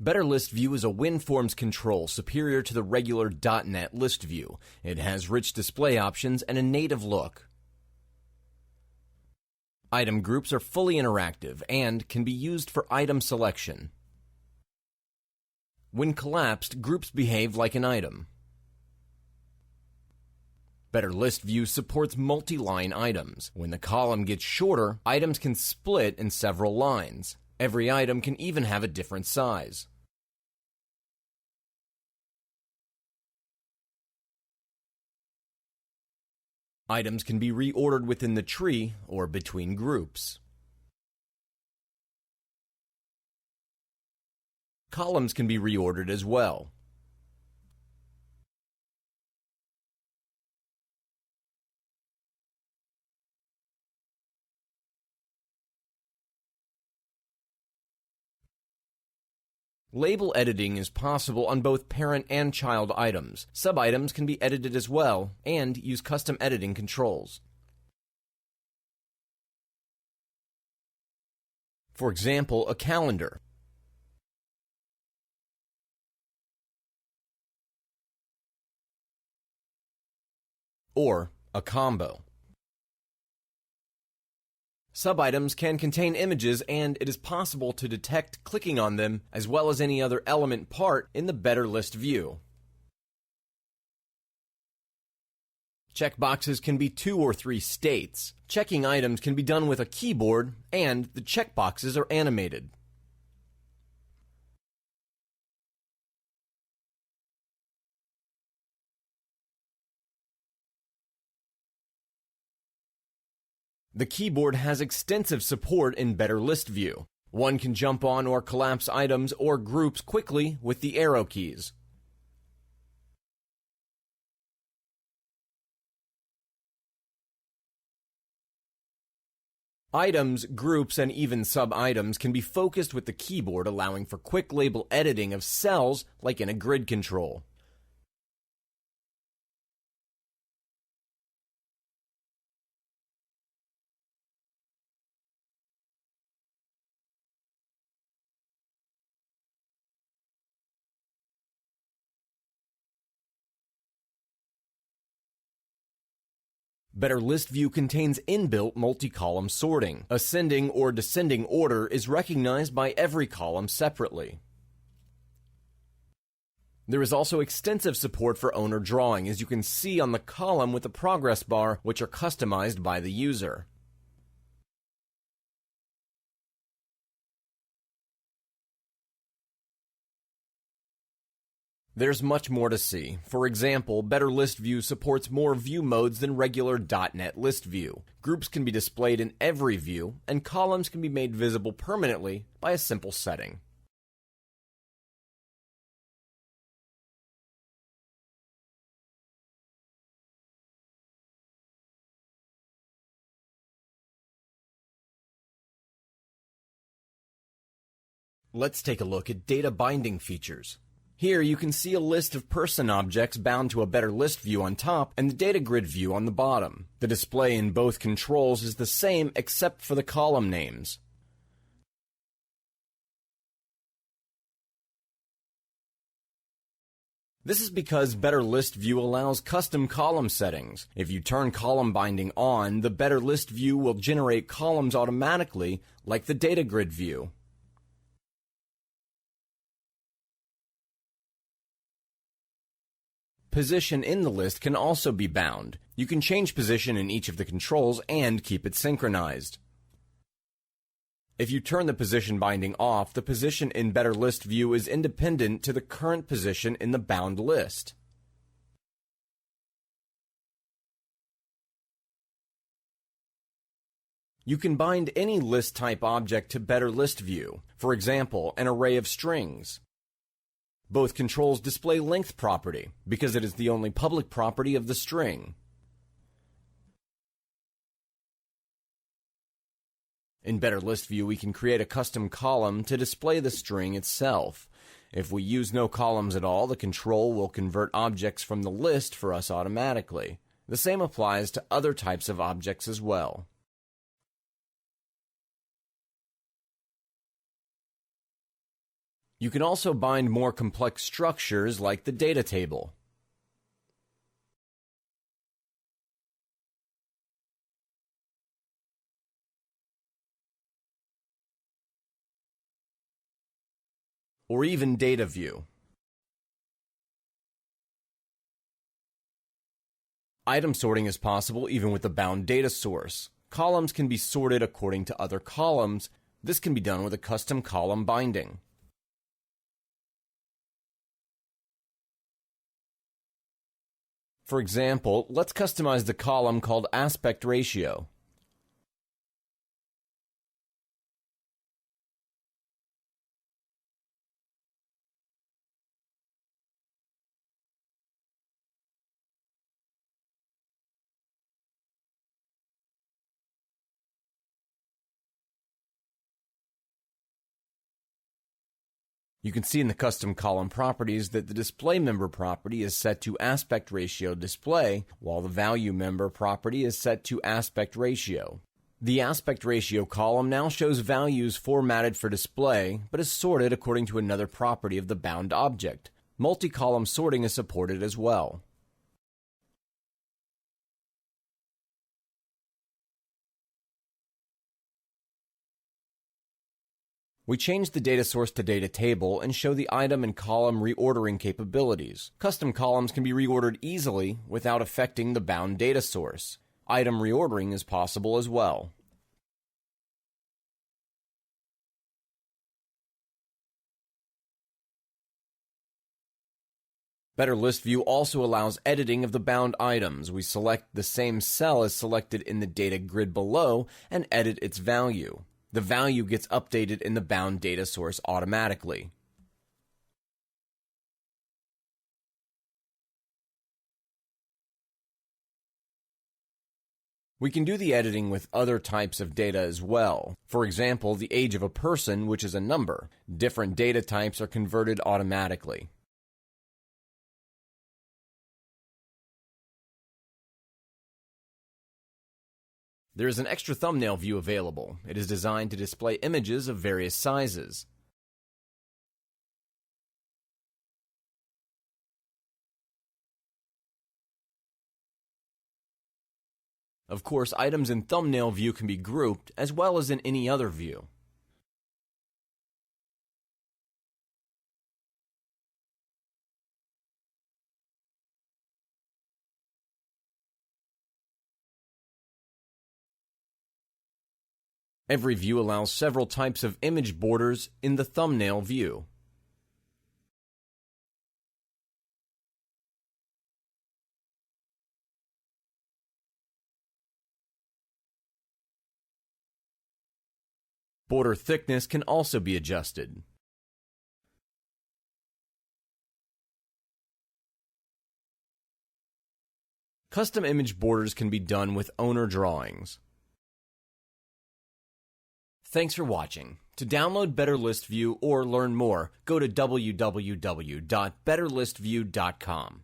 Better ListView is a WinForms control superior to the regular .NET ListView. It has rich display options and a native look. Item groups are fully interactive and can be used for item selection. When collapsed, groups behave like an item. Better ListView supports multi-line items. When the column gets shorter, items can split in several lines. Every item can even have a different size. Items can be reordered within the tree or between groups. Columns can be reordered as well. Label editing is possible on both parent and child items. Sub-items can be edited as well and use custom editing controls. For example, a calendar. Or a combo. Sub-items can contain images, and it is possible to detect clicking on them as well as any other element part in the Better List view. Checkboxes can be 2 or 3 states. Checking items can be done with a keyboard, and the checkboxes are animated. The keyboard has extensive support in Better ListView. One can jump on or collapse items or groups quickly with the arrow keys. Items, groups, and even sub-items can be focused with the keyboard, allowing for quick label editing of cells like in a grid control. Better ListView contains inbuilt multi-column sorting. Ascending or descending order is recognized by every column separately. There is also extensive support for owner drawing, as you can see on the column with the progress bar, which are customized by the user. There's much more to see. For example, Better ListView supports more view modes than regular .NET ListView. Groups can be displayed in every view, and columns can be made visible permanently by a simple setting. Let's take a look at data binding features. Here you can see a list of person objects bound to a Better List view on top and the data grid view on the bottom. The display in both controls is the same except for the column names. This is because Better List View allows custom column settings. If you turn column binding on, the Better List View will generate columns automatically like the data grid view. Position in the list can also be bound. You can change position in each of the controls and keep it synchronized. If you turn the position binding off, the position in Better List View is independent to the current position in the bound list. You can bind any list type object to Better List View, for example, an array of strings. Both controls display length property, because it is the only public property of the string. In Better List View, we can create a custom column to display the string itself. If we use no columns at all, the control will convert objects from the list for us automatically. The same applies to other types of objects as well. You can also bind more complex structures like the data table. Or even data view. Item sorting is possible even with the bound data source. Columns can be sorted according to other columns. This can be done with a custom column binding. For example, let's customize the column called aspect ratio. You can see in the custom column properties that the display member property is set to aspect ratio display, while the value member property is set to aspect ratio. The aspect ratio column now shows values formatted for display, but is sorted according to another property of the bound object. Multi-column sorting is supported as well. We change the data source to data table and show the item and column reordering capabilities. Custom columns can be reordered easily without affecting the bound data source. Item reordering is possible as well. Better List View also allows editing of the bound items. We select the same cell as selected in the data grid below and edit its value. The value gets updated in the bound data source automatically. We can do the editing with other types of data as well. For example, the age of a person, which is a number. Different data types are converted automatically. There is an extra thumbnail view available. It is designed to display images of various sizes. Of course, items in thumbnail view can be grouped as well as in any other view. Every view allows several types of image borders in the thumbnail view. Border thickness can also be adjusted. Custom image borders can be done with owner drawings. Thanks for watching. To download Better List View or learn more, go to www.betterlistview.com.